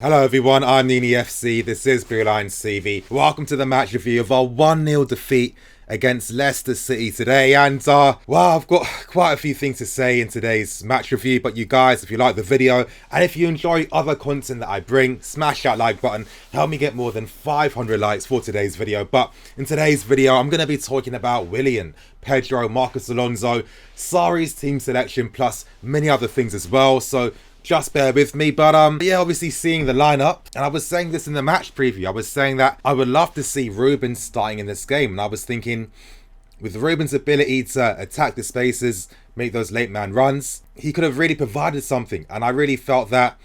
Hello everyone, I'm Nini FC, this is Blue Lions TV. Welcome to the match review of our 1-0 defeat against Leicester City today. And well, I've got quite a few things to say in today's match review, but you guys, if you like the video and if you enjoy other content that I bring, smash that like button, help me get more than 500 likes for today's video. But in today's video, I'm going to be talking about Willian, Pedro, Marcos Alonso, SARRI's team selection, plus many other things as well. So just bear with me, but yeah, obviously seeing the lineup, and I was saying this in the match preview, I was saying that I would love to see Ruben starting in this game, and I was thinking with Ruben's ability to attack the spaces, make those late man runs, he could have really provided something, and I really felt that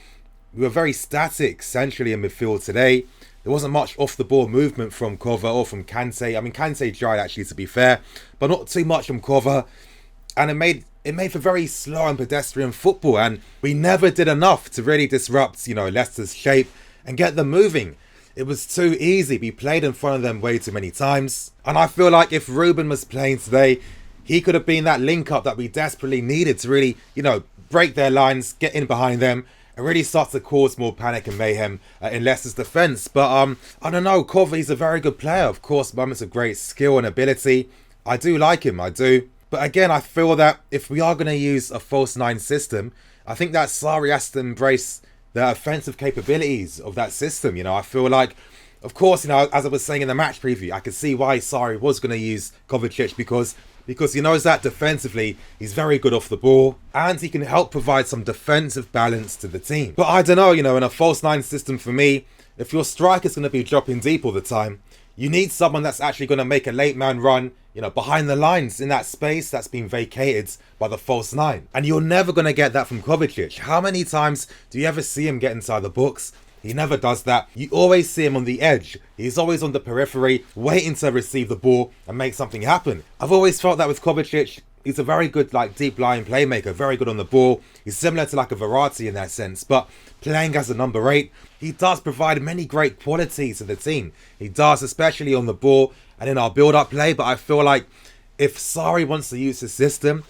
we were very static centrally in midfield today. There wasn't much off the ball movement from Kova or from Kante. I mean, Kante tried actually, to be fair, but not too much from Kova, and it made for very slow and pedestrian football, and we never did enough to really disrupt, Leicester's shape and get them moving. It was too easy. We played in front of them way too many times, and I feel like if Ruben was playing today, he could have been that link up that we desperately needed to really, break their lines, get in behind them, and really start to cause more panic and mayhem in Leicester's defence. But I don't know, Kova, he's a very good player, of course, moments of great skill and ability. I do like him, I do. But again, I feel that if we are going to use a false nine system, I think that SARRI has to embrace the offensive capabilities of that system. I feel like, of course, as I was saying in the match preview, I could see why SARRI was going to use KOVACIC because he knows that defensively he's very good off the ball and he can help provide some defensive balance to the team. But I don't know, in a false nine system for me, if your striker's going to be dropping deep all the time, you need someone that's actually going to make a late man run, behind the lines in that space that's been vacated by the false nine. And you're never going to get that from KOVACIC. How many times do you ever see him get inside the box? He never does that. You always see him on the edge. He's always on the periphery, waiting to receive the ball and make something happen. I've always felt that with KOVACIc. He's a very good, deep lying playmaker, very good on the ball. He's similar to a Verratti in that sense, but playing as a number 8, he does provide many great qualities to the team. He does, especially on the ball and in our build-up play, but I feel like if SARRI wants to use his system,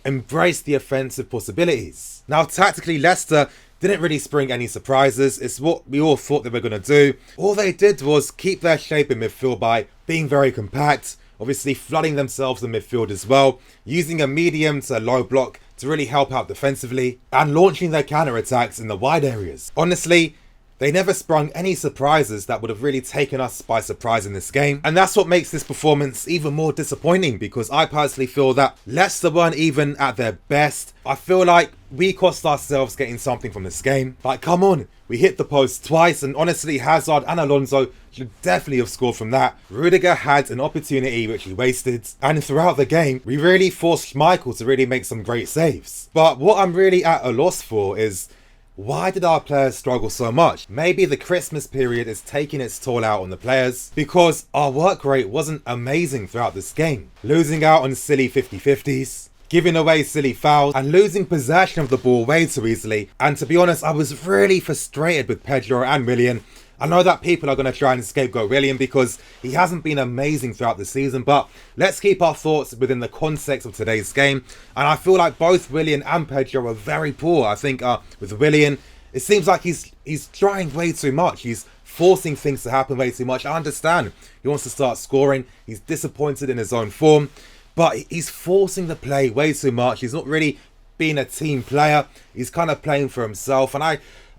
embrace the offensive possibilities. Now, tactically, Leicester didn't really spring any surprises. It's what we all thought they were going to do. All they did was keep their shape in midfield by being very compact, obviously flooding themselves in midfield as well, using a medium to low block to really help out defensively, and launching their counter-attacks in the wide areas. Honestly, they never sprung any surprises that would have really taken us by surprise in this game. And that's what makes this performance even more disappointing, because I personally feel that Leicester weren't even at their best. I feel like we cost ourselves getting something from this game. Come on, we hit the post twice, and honestly, Hazard and Alonso should definitely have scored from that. Rudiger had an opportunity which he wasted, and throughout the game, we really forced Schmeichel to really make some great saves. But what I'm really at a loss for is, why did our players struggle so much? Maybe the Christmas period is taking its toll out on the players, because our work rate wasn't amazing throughout this game. Losing out on silly 50-50s, giving away silly fouls, and losing possession of the ball way too easily. And to be honest, I was really frustrated with Pedro and Willian. I know that people are going to try and scapegoat Willian because he hasn't been amazing throughout the season, but let's keep our thoughts within the context of today's game. And I feel like both Willian and Pedro are very poor. I think with Willian, it seems like he's trying way too much. He's forcing things to happen way too much. I understand he wants to start scoring. He's disappointed in his own form, but he's forcing the play way too much. He's not really being a team player. He's kind of playing for himself. And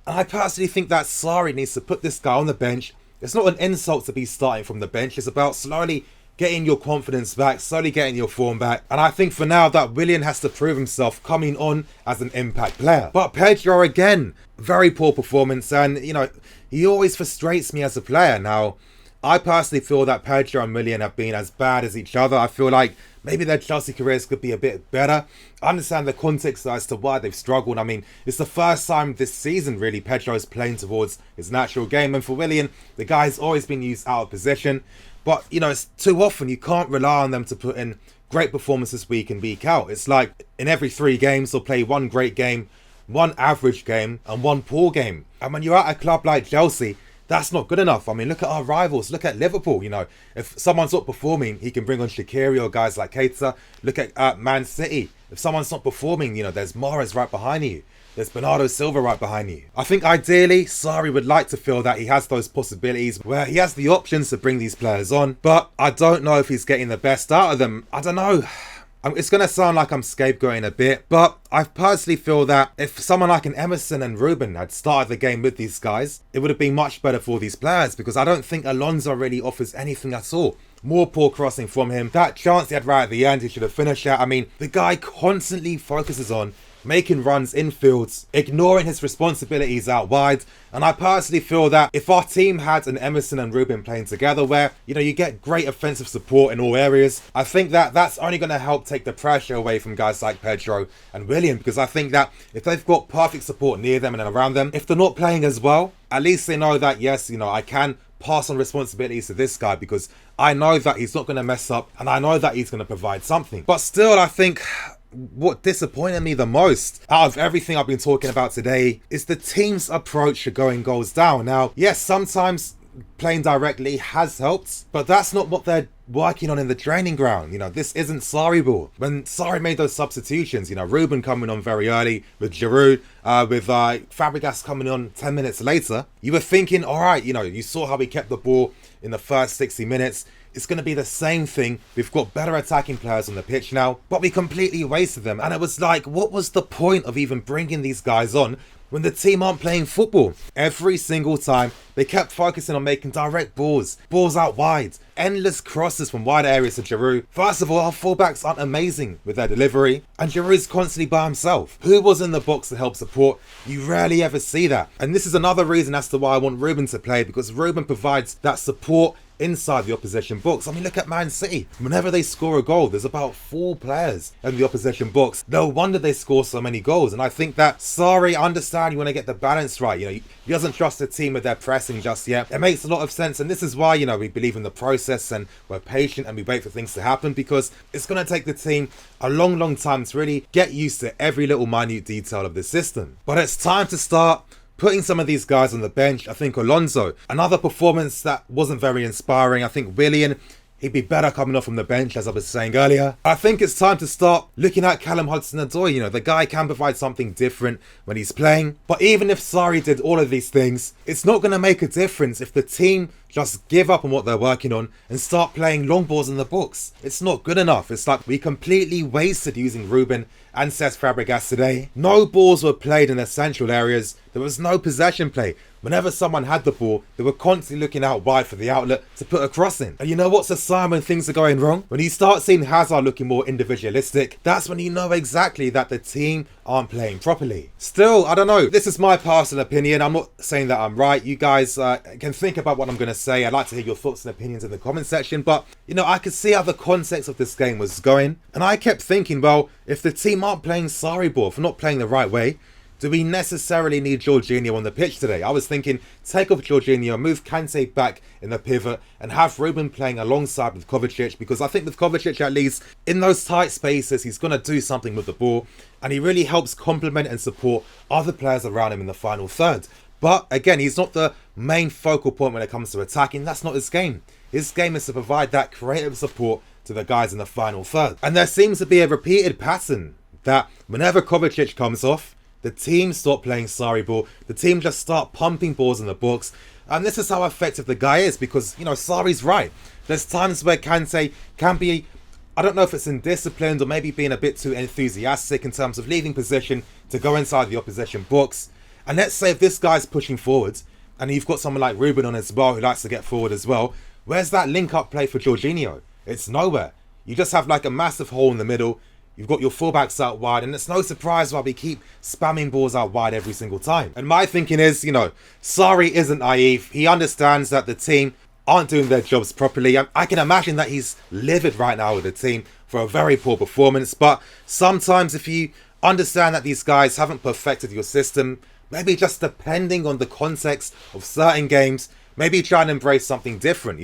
I personally think that SARRI needs to put this guy on the bench. It's not an insult to be starting from the bench. It's about slowly getting your confidence back, slowly getting your form back. And I think for now that Willian has to prove himself coming on as an impact player. But Pedro, again, very poor performance. And, he always frustrates me as a player. Now, I personally feel that Pedro and Willian have been as bad as each other. I feel like maybe their Chelsea careers could be a bit better. I understand the context as to why they've struggled. I mean, it's the first time this season, really, Pedro's playing towards his natural game. And for Willian, the guy's always been used out of position. But, it's too often you can't rely on them to put in great performances week in, week out. It's like in every 3 games, they'll play 1 great game, 1 average game, and 1 poor game. And when you're at a club like Chelsea, that's not good enough. I mean, look at our rivals. Look at Liverpool. If someone's not performing, he can bring on Shaqiri or guys like Keita. Look at Man City. If someone's not performing, there's Mahrez right behind you. there's Bernardo Silva right behind you. I think ideally, Sarri would like to feel that he has those possibilities where he has the options to bring these players on, but I don't know if he's getting the best out of them. I don't know. It's going to sound like I'm scapegoating a bit, but I personally feel that if someone like an Emerson and Ruben had started the game with these guys, it would have been much better for these players, because I don't think Alonso really offers anything at all. More poor crossing from him. That chance he had right at the end, he should have finished that. I mean, the guy constantly focuses on making runs in fields, ignoring his responsibilities out wide. And I personally feel that if our team had an Emerson and Ruben playing together where, you get great offensive support in all areas, I think that that's only going to help take the pressure away from guys like Pedro and Willian, because I think that if they've got perfect support near them and around them, if they're not playing as well, at least they know that, yes, I can pass on responsibilities to this guy because I know that he's not going to mess up and I know that he's going to provide something. But still, I think what disappointed me the most out of everything I've been talking about today is the team's approach to going goals down. Now, yes, sometimes playing directly has helped, but that's not what they're working on in the training ground. This isn't Sarri ball. When Sarri made those substitutions, Ruben coming on very early with Giroud, with Fabregas coming on 10 minutes later, you were thinking, all right, you saw how he kept the ball in the first 60 minutes. It's going to be the same thing. We've got better attacking players on the pitch now, but we completely wasted them. And it was like, what was the point of even bringing these guys on when the team aren't playing football? Every single time, they kept focusing on making direct balls out wide, endless crosses from wide areas to Giroud. First of all, our fullbacks aren't amazing with their delivery, and Giroud's constantly by himself. Who was in the box to help support? You rarely ever see that. And this is another reason as to why I want Ruben to play, because Ruben provides that support inside the opposition box. I mean, look at Man City. Whenever they score a goal, there's about 4 players in the opposition box. No wonder they score so many goals. And I think that Sarri, understand you want to get the balance right. He doesn't trust the team with their pressing just yet. It makes a lot of sense. And this is why, we believe in the process and we're patient and we wait for things to happen, because it's going to take the team a long, long time to really get used to every little minute detail of the system. But it's time to start putting some of these guys on the bench. I think Alonso, another performance that wasn't very inspiring. I think Willian, he'd be better coming off from the bench, as I was saying earlier. I think it's time to start looking at Callum Hudson-Odoi. The guy can provide something different when he's playing. But even if Sarri did all of these things, it's not going to make a difference if the team just give up on what they're working on and start playing long balls in the box. It's not good enough. It's like we completely wasted using Ruben and Cesc Fabregas today. No balls were played in essential areas. There was no possession play. Whenever someone had the ball, they were constantly looking out wide for the outlet to put a cross in. And you know what's a sign when things are going wrong? When you start seeing Hazard looking more individualistic, that's when you know exactly that the team aren't playing properly. Still, I don't know. This is my personal opinion. I'm not saying that I'm right. You guys can think about what I'm going to say. I'd like to hear your thoughts and opinions in the comment section. But, I could see how the context of this game was going. And I kept thinking, well, if the team aren't playing Sarri ball, if not playing the right way, do we necessarily need Jorginho on the pitch today? I was thinking, take off Jorginho, move Kante back in the pivot, and have Ruben playing alongside with KOVACIC, because I think with KOVACIC, at least, in those tight spaces, he's going to do something with the ball, and he really helps complement and support other players around him in the final third. But again, he's not the main focal point when it comes to attacking. That's not his game. His game is to provide that creative support to the guys in the final third. And there seems to be a repeated pattern that whenever KOVACIC comes off, the team stop playing Sarri ball. The team just start pumping balls in the box. And this is how effective the guy is, because, Sarri's right. There's times where Kante can be, I don't know if it's indisciplined or maybe being a bit too enthusiastic in terms of leaving position to go inside the opposition box. And let's say if this guy's pushing forward and you've got someone like Ruben on as well who likes to get forward as well, where's that link-up play for Jorginho? It's nowhere. You just have like a massive hole in the middle. You've got your fullbacks out wide, and it's no surprise why we keep spamming balls out wide every single time. And my thinking is, Sarri isn't naive. He understands that the team aren't doing their jobs properly. I can imagine that he's livid right now with the team for a very poor performance. But sometimes if you understand that these guys haven't perfected your system, maybe just depending on the context of certain games, maybe try and embrace something different,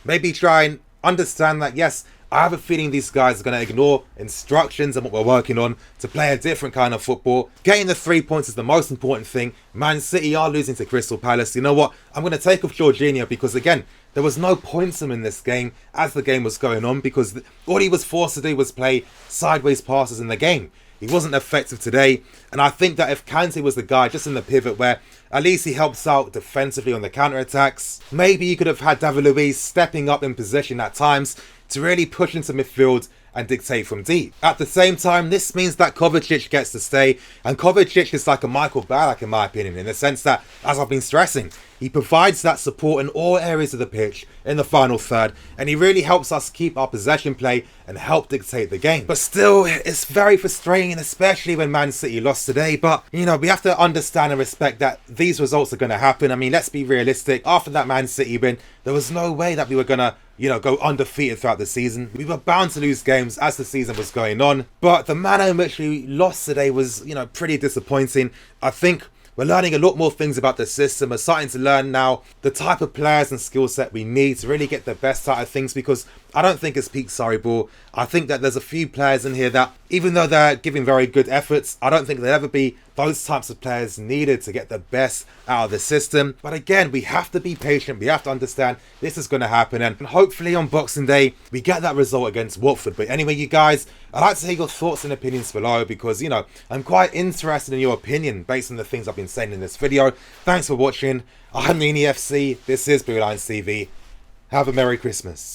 Maybe try and understand that, yes, I have a feeling these guys are going to ignore instructions and what we're working on to play a different kind of football. Getting the 3 points is the most important thing. Man City are losing to Crystal Palace. You know what? I'm going to take off Jorginho because, again, there was no points in this game as the game was going on, because all he was forced to do was play sideways passes in the game. He wasn't effective today, and I think that if Kante was the guy just in the pivot where at least he helps out defensively on the counter-attacks, maybe you could have had David Luiz stepping up in possession at times to really push into midfield and dictate from deep. At the same time, this means that KOVACIC gets to stay, and KOVACIC is like a Michael Ballack in my opinion, in the sense that, as I've been stressing, he provides that support in all areas of the pitch in the final third, and he really helps us keep our possession play and help dictate the game. But still, it's very frustrating, especially when Man City lost today. But, you know, we have to understand and respect that these results are going to happen. I mean, let's be realistic. After that Man City win, there was no way that we were going to, you know, go undefeated throughout the season. We were bound to lose games as the season was going on. But the manner in which we lost today was, you know, pretty disappointing. I think we're learning a lot more things about the system. We're starting to learn now the type of players and skill set we need to really get the best out of things, because I don't think it's peak SARRI ball. I think that there's a few players in here that, even though they're giving very good efforts, I don't think there'll ever be those types of players needed to get the best out of the system. But again, we have to be patient. We have to understand this is going to happen, and hopefully on Boxing Day we get that result against Watford. But anyway, you guys, I'd like to hear your thoughts and opinions below, because, you know, I'm quite interested in your opinion based on the things I've been saying in this video. Thanks for watching. I'm Leicester FC. This is Blue Lines TV. Have a Merry Christmas.